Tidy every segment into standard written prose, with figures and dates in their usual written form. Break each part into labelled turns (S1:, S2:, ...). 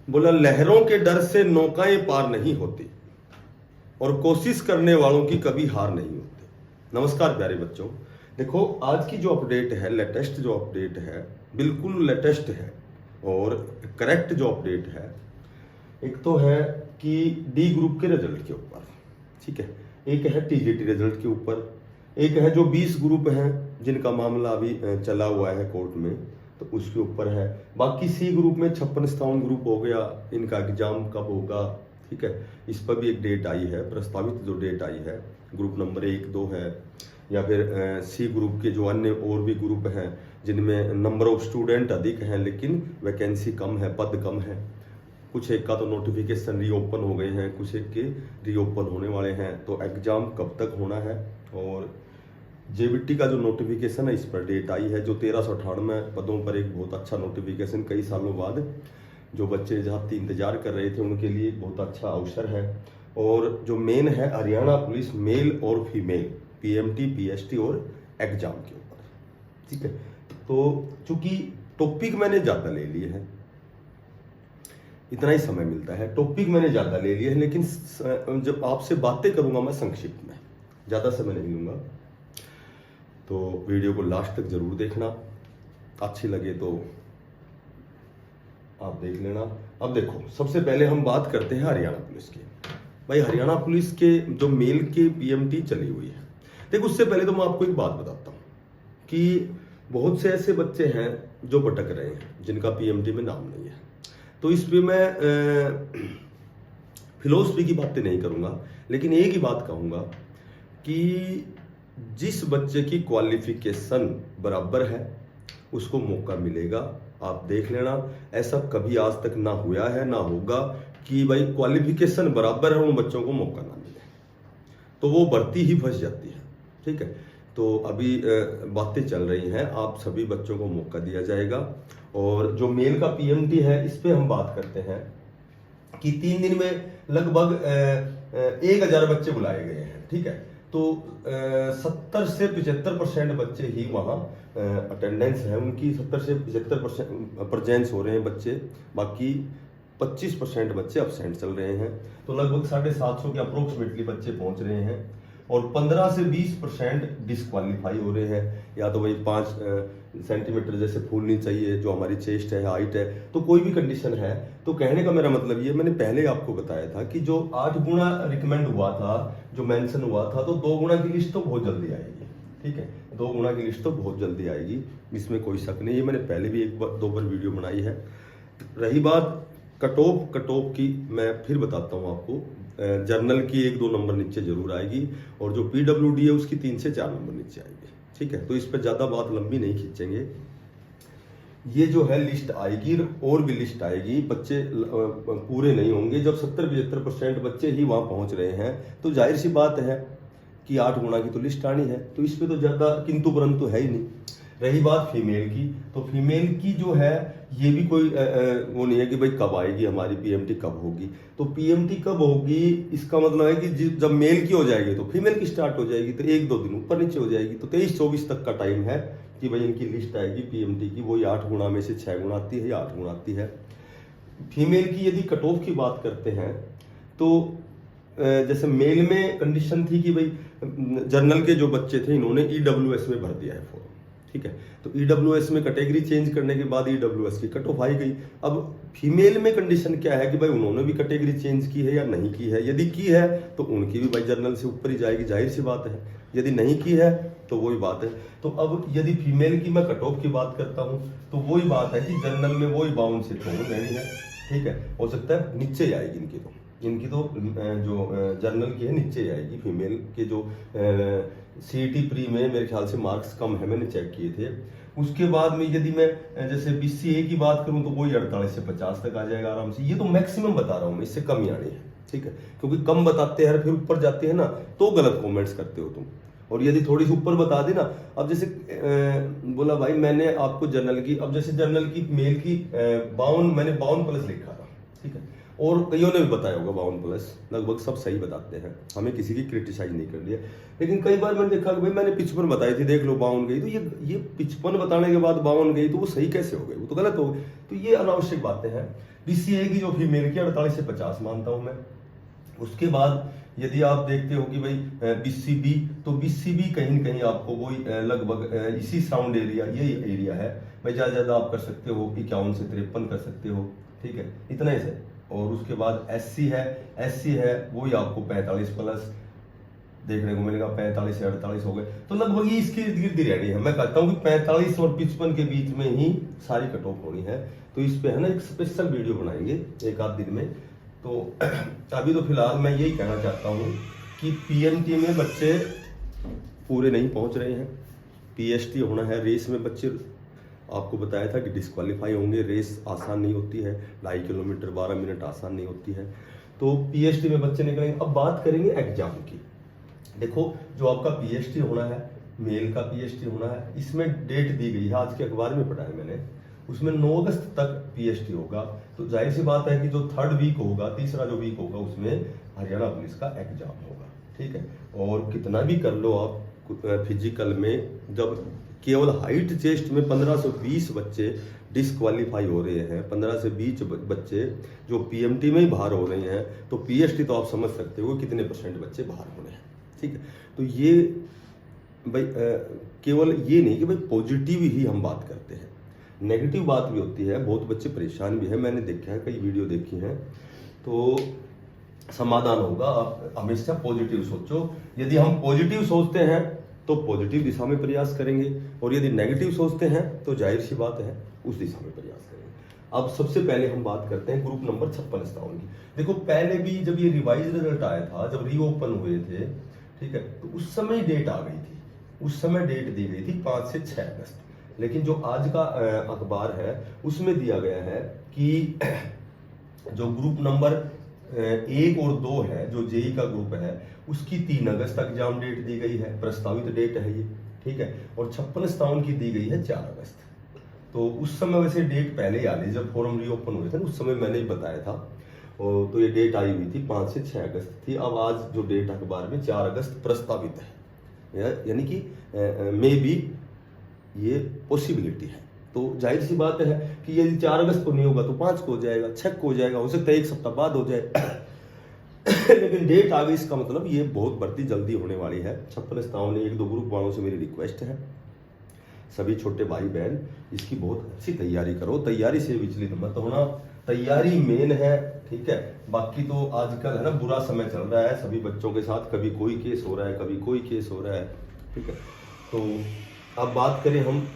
S1: बोला लहरों के डर से नौकाएं पार नहीं होती और कोशिश करने वालों की कभी हार नहीं होती। नमस्कार प्यारे बच्चों, देखो आज की जो अपडेट है, लेटेस्ट जो अपडेट है, बिल्कुल लेटेस्ट है और करेक्ट जो अपडेट है। एक तो है कि डी ग्रुप के रिजल्ट के ऊपर, ठीक है, एक है टीजीटी रिजल्ट के ऊपर, एक है जो 20 ग्रुप हैं जिनका मामला अभी चला हुआ है कोर्ट में, तो उसके ऊपर है। बाकी सी ग्रुप में 56-57 ग्रुप हो गया, इनका एग्जाम कब होगा, ठीक है, इस पर भी एक डेट आई है, प्रस्तावित जो डेट आई है, ग्रुप नंबर 1-2 है, या फिर सी ग्रुप के जो अन्य और भी ग्रुप हैं जिनमें नंबर ऑफ स्टूडेंट अधिक हैं लेकिन वैकेंसी कम है, पद कम है। कुछ एक का तो नोटिफिकेशन रीओपन हो गए हैं, कुछ एक के रीओपन होने वाले हैं। तो एग्जाम कब तक होना है, और जेबीटी का जो नोटिफिकेशन है इस पर डेट आई है, जो 1398 पदों पर एक बहुत अच्छा नोटिफिकेशन, कई सालों बाद जो बच्चे जहाँ इंतजार कर रहे थे उनके लिए एक बहुत अच्छा अवसर है। और जो मेन है हरियाणा पुलिस मेल और फीमेल पीएमटी पीएसटी और एग्जाम के ऊपर, ठीक है। तो चूंकि टॉपिक मैंने ज़्यादा ले लिए हैं, इतना ही समय मिलता है, टॉपिक मैंने ज़्यादा ले लिए हैं, लेकिन जब आपसे बातें करूंगा मैं संक्षिप्त में, ज़्यादा समय नहीं लूंगा। तो वीडियो को लास्ट तक जरूर देखना, अच्छी लगे तो आप देख लेना। अब देखो, सबसे पहले हम बात करते हैं हरियाणा पुलिस की। भाई हरियाणा पुलिस के जो मेल के पीएमटी चली हुई है, देखो उससे पहले तो मैं आपको एक बात बताता हूँ कि बहुत से ऐसे बच्चे हैं जो भटक रहे हैं जिनका पीएमटी में नाम नहीं है। तो इस पे मैं फिलोसफी की बातें नहीं करूंगा, लेकिन एक ही बात कहूंगा कि जिस बच्चे की क्वालिफिकेशन बराबर है उसको मौका मिलेगा। आप देख लेना, ऐसा कभी आज तक ना हुआ है ना होगा कि भाई क्वालिफिकेशन बराबर है उन बच्चों को मौका ना मिले, तो वो भर्ती ही फंस जाती है, ठीक है। तो अभी बातें चल रही हैं, आप सभी बच्चों को मौका दिया जाएगा। और जो मेल का पीएमटी है इस पे हम बात करते हैं कि 3 दिन में लगभग 1000 बच्चे बुलाए गए हैं, ठीक है। तो 70 से 75% बच्चे ही वहाँ अटेंडेंस है उनकी, 70 से 75% प्रेजेंस हो रहे हैं बच्चे, बाकी 25% बच्चे अपसेंट चल रहे हैं। तो लगभग 750 के अप्रोक्सीमेटली बच्चे पहुंच रहे हैं और 15 से 20% डिस्क्वालीफाई हो रहे हैं। या तो भाई 5 सेंटीमीटर जैसे फूलनी चाहिए जो हमारी चेस्ट है, हाइट है, तो कोई भी कंडीशन है। तो कहने का मेरा मतलब ये, मैंने पहले आपको बताया था कि जो 8 गुना रिकमेंड हुआ था, जो मेंशन हुआ था, तो 2 गुना की लिस्ट तो बहुत जल्दी आएगी, ठीक है। 2 गुना की लिस्ट तो बहुत जल्दी आएगी, इसमें कोई शक नहीं है। मैंने पहले भी 1-2 बार वीडियो बनाई है। रही बात कट ऑफ की, मैं फिर बताता हूँ आपको। जर्नल की 1-2 नंबर नीचे जरूर आएगी और जो पीडब्ल्यूडी है उसकी 3 से 4 नंबर नीचे आएगी, ठीक है। तो इस पर ज्यादा बात लंबी नहीं खींचेंगे। ये जो है लिस्ट आएगी और भी लिस्ट आएगी, बच्चे पूरे नहीं होंगे। जब 70-75% बच्चे ही वहां पहुंच रहे हैं तो जाहिर सी बात है कि 8 गुना की तो लिस्ट आनी है, तो इस पे तो ज्यादा किंतु परंतु है ही नहीं। रही बात फीमेल की, तो फीमेल की जो है ये भी कोई वो नहीं है कि भाई कब आएगी हमारी पीएमटी, कब होगी। तो पीएमटी कब होगी इसका मतलब है कि जब मेल की हो जाएगी तो फीमेल की स्टार्ट हो जाएगी, तो 1-2 दिन ऊपर नीचे हो जाएगी। तो 23-24 तक का टाइम है कि भाई इनकी लिस्ट आएगी पीएमटी की। वही 8 गुना में से 6 गुना आती है या 8 गुना आती है। फीमेल की यदि कट ऑफ की बात करते हैं तो जैसे मेल में कंडीशन थी कि भाई जर्नल के जो बच्चे थे इन्होंने ईडब्ल्यूएस में भर दिया है फॉर्म, ठीक है। तो ईडब्ल्यूएस में कैटेगरी चेंज करने के बाद ईडब्ल्यूएस की कट ऑफ आई गई। अब फीमेल में कंडीशन क्या है कि भाई उन्होंने भी कैटेगरी चेंज की है या नहीं की है। यदि की है तो उनकी भी भाई जर्नल से ऊपर ही जाएगी, जाहिर सी बात है। यदि नहीं की है तो वही बात है। तो अब यदि फीमेल की मैं कट ऑफ की बात करता हूँ तो वही बात है कि जर्नल में वही 52 सीट रहनी है, ठीक है। हो सकता है नीचे ही आएगी इनकी तो जो जर्नल की है नीचे आएगी। फीमेल के जो सीईटी प्री में मेरे ख्याल से मार्क्स कम है, मैंने चेक किए थे। उसके बाद में यदि मैं जैसे बीसीए की बात करूं तो वही 48 से 50 तक आ जाएगा आराम से। ये तो मैक्सिमम बता रहा हूं मैं, इससे कम ही आनी है, ठीक है। क्योंकि कम बताते हैं फिर ऊपर जाते हैं ना तो गलत कॉमेंट्स करते हो तुम। और यदि थोड़ी सी ऊपर बता दी ना, अब जैसे बोला भाई मैंने आपको जर्नल की, अब जैसे जर्नल की मेल की 52, मैंने 52+ लिखा था, ठीक है। और कईयों ने भी बताया होगा 52+, लगभग सब सही बताते हैं, हमें किसी की क्रिटिसाइज नहीं कर लिया। लेकिन कई बार मैंने देखा कि भाई मैंने 55 बताई थी, देख लो 52 गई। तो ये 55 बताने के बाद 52 गई तो वो सही कैसे हो गई, वो तो गलत हो गई। तो ये अनावश्यक बातें हैं। BCA की जो फीमेल की 48 से 50 मानता हूं मैं। उसके बाद यदि आप देखते हो कि भाई BCB, तो BCB कहीं न कहीं आपको वही लगभग इसी साउंड एरिया, यही एरिया है भाई। ज़्यादा आप कर सकते हो 51 से 53 कर सकते हो, ठीक है, इतना ही से। और उसके बाद SC है वही आपको 45 प्लस देखने को मिलेगा, 45 से 48 हो गए, तो लगभग ये इसके इर्द गिर्द रेडी है। मैं कहता हूँ कि 45 और 55 के बीच में ही सारी कट ऑफ होनी है। तो इस पे है ना एक स्पेशल वीडियो बनाएंगे एक आध दिन में। तो अभी तो फिलहाल मैं यही कहना चाहता हूँ कि PMT में बच्चे पूरे नहीं पहुंच रहे हैं, PST होना है। रेस में बच्चे आपको बताया था कि डिस्क्वालीफाई होंगे, रेस आसान नहीं होती है, 2.5 किलोमीटर 12 मिनट आसान नहीं होती है। तो PST में बच्चे निकलेंगे। अब बात करेंगे एग्जाम की। देखो जो आपका PST होना है, मेल का PST होना है, इसमें डेट दी गई है, आज के अखबार में पढ़ा है मैंने, उसमें 9 अगस्त तक PST होगा। तो जाहिर सी बात है कि जो 3rd वीक होगा, तीसरा जो वीक होगा, उसमें हरियाणा पुलिस का एग्जाम होगा, ठीक है। और कितना भी कर लो आप फिजिकल में, जब केवल हाइट चेस्ट में 15 से 20 बच्चे डिस्क्वालीफाई हो रहे हैं, 15 से 20 बच्चे जो PMT में ही बाहर हो रहे हैं, तो PST तो आप समझ सकते हो कितने % बच्चे बाहर होने हैं, ठीक है। तो ये भाई केवल ये नहीं कि भाई पॉजिटिव ही हम बात करते हैं, नेगेटिव बात भी होती है, बहुत बच्चे परेशान भी हैं, मैंने देखा है, कई वीडियो देखी हैं। तो समाधान होगा, आप हमेशा पॉजिटिव सोचो। यदि हम पॉजिटिव सोचते हैं तो पॉजिटिव दिशा में प्रयास करेंगे, और यदि नेगेटिव सोचते हैं तो जाहिर सी बात है उस दिशा में प्रयास करेंगे। अब सबसे पहले हम बात करते हैं ग्रुप नंबर 56 की। देखो पहले भी जब ये रिवाइज रिजल्ट आया था, जब रीओपन हुए थे, ठीक है, तो उस समय डेट आ गई थी, उस समय डेट दी गई थी 5 से 6 अगस्त। लेकिन जो आज का अखबार है उसमें दिया गया है कि जो ग्रुप नंबर 1 और 2 है, जो JEE का ग्रुप है, उसकी 3 अगस्त तक एग्जाम डेट दी गई है, प्रस्तावित डेट है ये, ठीक है। और 56 की दी गई है 4 अगस्त। तो उस समय वैसे डेट पहले ही आ गई, जब फॉर्म रीओपन हुए थे उस समय मैंने ही बताया था। और तो ये डेट आई हुई थी 5 से 6 अगस्त थी। अब आज जो डेट अखबार में 4 अगस्त प्रस्तावित है, यानी कि मे बी ये पॉसिबिलिटी है। तो जाहिर सी बात है कि यदि 4 अगस्त को नहीं होगा तो 5 को हो जाएगा, 6 को हो जाएगा, हो सकता है 1 सप्ताह बाद हो जाए लेकिन डेट आ गई, इसका मतलब ये बहुत भर्ती जल्दी होने वाली है। 56 ने 1-2 ग्रुप वालों से मेरी रिक्वेस्ट है, सभी छोटे भाई बहन इसकी बहुत अच्छी तैयारी करो, तैयारी से विचलित मत होना, तैयारी मेन है, ठीक है। बाकी तो आजकल है ना बुरा समय चल रहा है सभी बच्चों के साथ, कभी कोई केस हो रहा है, कभी कोई केस हो रहा है, ठीक है। तो अब बात करें हम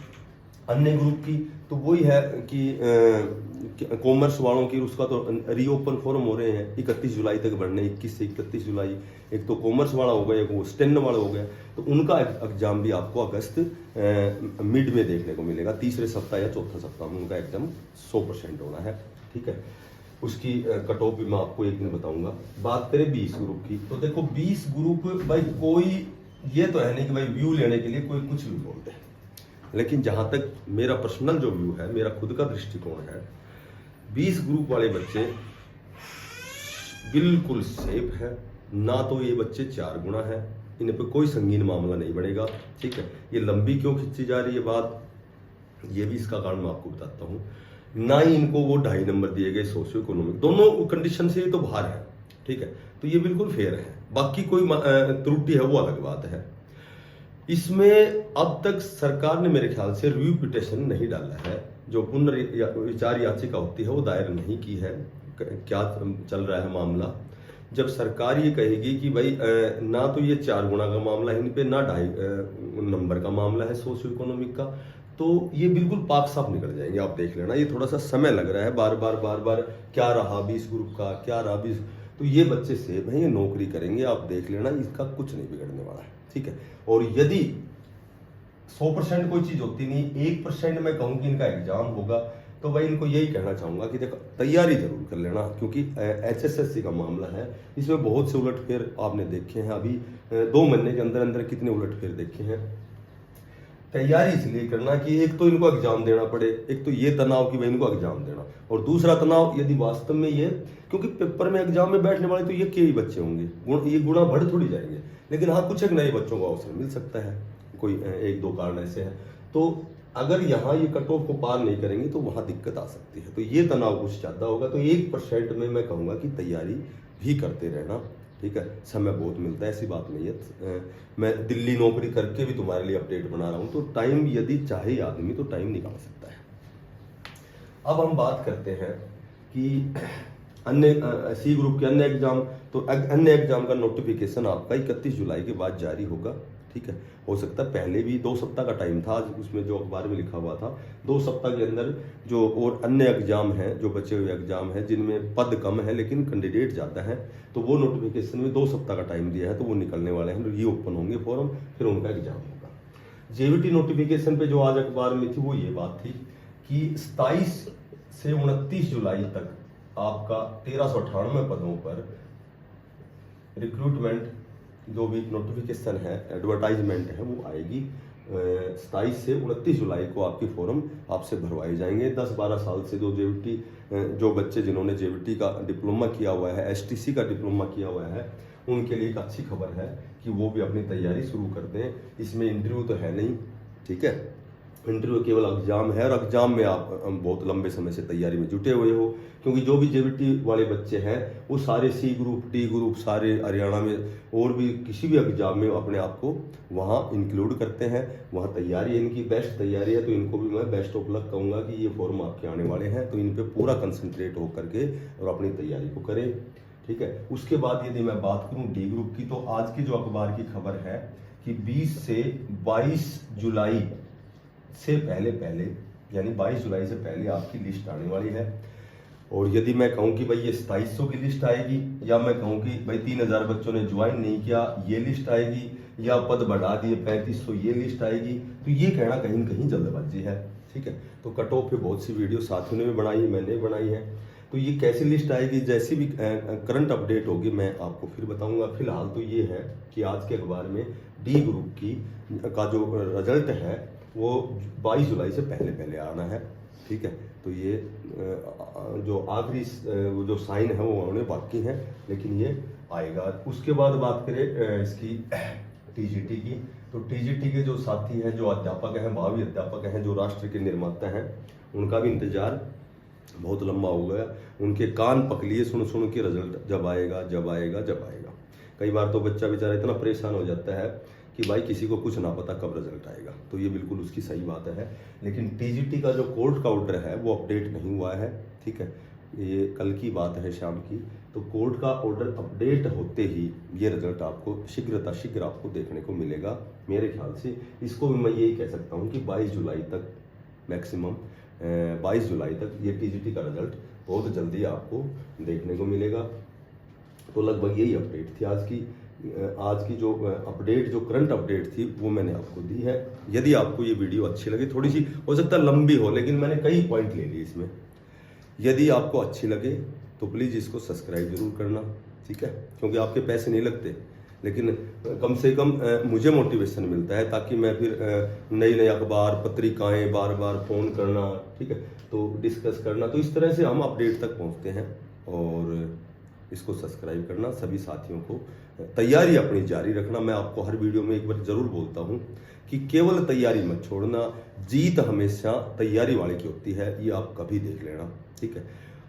S1: अन्य ग्रुप की, तो वही है कि कॉमर्स वालों की, उसका तो रीओपन फॉर्म हो रहे हैं 31 जुलाई तक भरने, 21 से 31 जुलाई। एक तो कॉमर्स वाला हो गया, एक वो स्टेन वाला हो गया, तो उनका एग्जाम भी आपको अगस्त मिड में देखने को मिलेगा, तीसरे सप्ताह या चौथा सप्ताह में उनका एग्जाम 100% होना है, ठीक है। उसकी कट ऑफ भी मैं आपको एक दिन बताऊंगा। बात करें 20 ग्रुप की, तो देखो 20 ग्रुप भाई, कोई ये तो है नहीं कि भाई व्यू लेने के लिए कोई कुछ भी बोलते हैं, लेकिन जहां तक मेरा पर्सनल जो व्यू है, मेरा खुद का दृष्टिकोण है, 20 ग्रुप वाले बच्चे बिल्कुल सेफ है। ना तो ये बच्चे 4 गुना है, इन पे कोई संगीन मामला नहीं बढ़ेगा, ठीक है। ये लंबी क्यों खिंची जा रही है बात, ये भी इसका कारण मैं आपको बताता हूँ। ना ही इनको वो 2.5 नंबर दिए गए सोशियो इकोनॉमिक, दोनों कंडीशन से ये तो बाहर है, ठीक है। तो ये बिल्कुल फेयर है, बाकी कोई त्रुटि है वो अलग बात है। इसमें अब तक सरकार ने मेरे ख्याल से रिव्यू पिटिशन नहीं डाला है, जो पुनर्विचार याचिका होती है वो दायर नहीं की है। क्या चल रहा है मामला, जब सरकार ये कहेगी कि भाई ना तो ये 4 गुना का मामला है इन पे, ना 2.5 नंबर का मामला है सोशियो इकोनॉमिक का, तो ये बिल्कुल पाक साफ निकल जाएंगे, आप देख लेना। ये थोड़ा सा समय लग रहा है, बार बार क्या रहा 20 ग्रुप का, क्या रहा 20, तो ये बच्चे सेफ हैं, ये नौकरी करेंगे, आप देख लेना, इसका कुछ नहीं बिगड़ने वाला है, ठीक है। और यदि 100% कोई चीज होती नहीं, 1% मैं कहूँ कि इनका एग्जाम होगा, तो भाई इनको यही कहना चाहूंगा कि देखो तैयारी जरूर कर लेना, क्योंकि HSSC का मामला है, इसमें बहुत से उलटफेर आपने देखे हैं। अभी 2 महीने के अंदर अंदर कितने उलटफेर देखे हैं। तैयारी इसलिए करना कि एक तो इनको एग्जाम देना पड़े, एक तो ये तनाव कि भाई इनको एग्जाम देना, और दूसरा तनाव यदि वास्तव में ये, क्योंकि पेपर में एग्जाम में बैठने वाले तो ये कई बच्चे होंगे, ये गुणा बढ़ थोड़ी जाएंगे, लेकिन हाँ कुछ एक नए बच्चों को अवसर मिल सकता है, कोई 1-2 कारण ऐसे हैं। तो अगर यहाँ ये कट ऑफ को पार नहीं करेंगे तो वहाँ दिक्कत आ सकती है। तो ये तनाव कुछ ज़्यादा होगा। तो 1% में मैं कहूँगा कि तैयारी भी करते रहना, ठीक है। समय बहुत मिलता है, ऐसी बात नहीं है। मैं दिल्ली नौकरी करके भी तुम्हारे लिए अपडेट बना रहा हूँ, तो टाइम यदि चाहे आदमी तो टाइम निकाल सकता है। अब हम बात करते हैं कि अन्य सी ग्रुप के अन्य एग्जाम। तो अन्य एग्जाम का नोटिफिकेशन आपका 31 जुलाई के बाद जारी होगा, ठीक है। हो सकता है पहले भी 2 सप्ताह का टाइम था, आज उसमें जो अखबार में लिखा हुआ था 2 सप्ताह के अंदर जो और अन्य एग्जाम हैं, जो बचे हुए एग्जाम हैं जिनमें पद कम है लेकिन कैंडिडेट ज़्यादा है, तो वो नोटिफिकेशन में 2 सप्ताह का टाइम दिया है, तो वो निकलने वाले हैं, री ओपन होंगे फॉर्म, फिर उनका एग्जाम होगा। जेवीटी नोटिफिकेशन पे जो आज अखबार में थी वो ये बात थी कि 27 से 29 जुलाई तक आपका 1398 पदों पर रिक्रूटमेंट जो भी नोटिफिकेशन है, एडवर्टाइजमेंट है, वो आएगी। 27 से 29 जुलाई को आपकी फॉर्म आपसे भरवाए जाएंगे। 10-12 साल से जो बच्चे जिन्होंने जेवीटी का डिप्लोमा किया हुआ है, एसटीसी का डिप्लोमा किया हुआ है, उनके लिए एक अच्छी खबर है कि वो भी अपनी तैयारी शुरू कर दें। इसमें इंटरव्यू तो है नहीं, ठीक है। इंटरव्यू केवल एग्जाम है, और एग्जाम में आप बहुत लंबे समय से तैयारी में जुटे हुए हो, क्योंकि जो भी जेवीटी वाले बच्चे हैं वो सारे सी ग्रुप, डी ग्रुप, सारे हरियाणा में और भी किसी भी एग्जाम में अपने आप को वहाँ इंक्लूड करते हैं। वहाँ तैयारी इनकी बेस्ट तैयारी है, तो इनको भी मैं बेस्ट ऑफ लक कहूँगा कि ये फॉर्म आपके आने वाले हैं, तो इन पर पूरा कंसंट्रेट होकर के और अपनी तैयारी को करें, ठीक है। उसके बाद यदि मैं बात करूँ डी ग्रुप की, तो आज की जो अखबार की खबर है कि 20 से 22 जुलाई से पहले यानी 22 जुलाई से पहले आपकी लिस्ट आने वाली है। और यदि मैं कहूं कि भाई ये 2700 की लिस्ट आएगी, या मैं कहूं कि भाई 3000 बच्चों ने ज्वाइन नहीं किया ये लिस्ट आएगी, या पद बढ़ा दिए 3500 ये लिस्ट आएगी, तो ये कहना कहीं न कहीं जल्दबाजी है, ठीक है। तो कट ऑफ पे बहुत सी वीडियो साथियों ने भी बनाई है, मैंने बनाई है। तो ये कैसी लिस्ट आएगी, जैसी भी करंट अपडेट होगी मैं आपको फिर बताऊंगा। फिलहाल तो ये है कि आज के अखबार में डी ग्रुप का जो रिजल्ट है वो 22 जुलाई से पहले आना है, ठीक है। तो ये जो आखिरी जो साइन है वो आने बाकी हैं, लेकिन ये आएगा। उसके बाद बात करें इसकी टीजीटी की, तो टीजीटी के जो साथी हैं, जो अध्यापक हैं, भावी अध्यापक हैं, जो राष्ट्र के निर्माता हैं, उनका भी इंतजार बहुत लंबा हो गया। उनके कान पक लिए सुन सुन के रिजल्ट जब आएगा जब आएगा जब आएगा। कई बार तो बच्चा बेचारा इतना परेशान हो जाता है कि भाई किसी को कुछ ना पता कब रिजल्ट आएगा, तो ये बिल्कुल उसकी सही बात है। लेकिन टीजीटी का जो कोर्ट का ऑर्डर है वो अपडेट नहीं हुआ है, ठीक है। ये कल की बात है शाम की, तो कोर्ट का ऑर्डर अपडेट होते ही ये रिजल्ट आपको शीघ्र आपको देखने को मिलेगा मेरे ख्याल से। इसको भी मैं यही कह सकता हूँ कि 22 जुलाई तक, मैक्सिमम 22 जुलाई तक ये टीजीटी का रिजल्ट बहुत जल्दी आपको देखने को मिलेगा। तो लगभग यही अपडेट थी आज की जो अपडेट, जो करंट अपडेट थी वो मैंने आपको दी है। यदि आपको ये वीडियो अच्छी लगी, थोड़ी सी हो सकता है लंबी हो, लेकिन मैंने कई पॉइंट ले लिए इसमें। यदि आपको अच्छी लगे तो प्लीज़ इसको सब्सक्राइब जरूर करना, ठीक है, क्योंकि आपके पैसे नहीं लगते, लेकिन कम से कम मुझे मोटिवेशन मिलता है, ताकि मैं फिर नई अखबार पत्रिकाएं बार बार फ़ोन करना, ठीक है, तो डिस्कस करना, तो इस तरह से हम अपडेट तक पहुँचते हैं। और इसको सब्सक्राइब करना, सभी साथियों को तैयारी अपनी जारी रखना। मैं आपको हर वीडियो में एक बार जरूर बोलता हूं कि केवल तैयारी मत छोड़ना, जीत हमेशा तैयारी वाले की होती है, ये आप कभी देख लेना, ठीक है।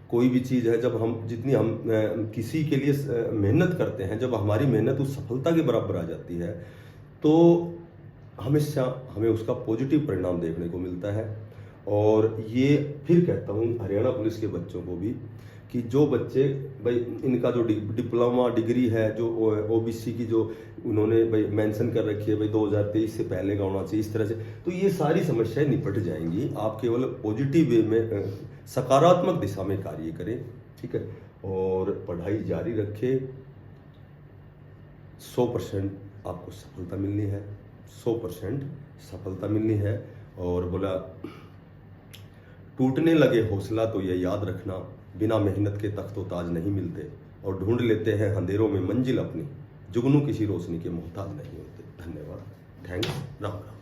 S1: कोई भी चीज़ है, जब जितनी हम किसी के लिए मेहनत करते हैं, जब हमारी मेहनत उस सफलता के बराबर आ जाती है, तो हमेशा हमें उसका पॉजिटिव परिणाम देखने को मिलता है। और ये फिर कहता हूँ हरियाणा पुलिस के बच्चों को भी कि जो बच्चे भाई इनका जो डिप्लोमा डिग्री है, जो ओबीसी की जो उन्होंने भाई मेंशन कर रखी है भाई 2023 से पहले का होना चाहिए, इस तरह से, तो ये सारी समस्याएं निपट जाएंगी। आप केवल पॉजिटिव वे में, सकारात्मक दिशा में कार्य करें, ठीक है, और पढ़ाई जारी रखें। 100% आपको सफलता मिलनी है, 100% सफलता मिलनी है। और बोला टूटने लगे हौसला तो ये याद रखना, बिना मेहनत के तख्तो ताज नहीं मिलते, और ढूंढ लेते हैं अंधेरों में मंजिल अपनी, जुगनू किसी रोशनी के मोहताज नहीं होते। धन्यवाद, थैंक्स, राम राम।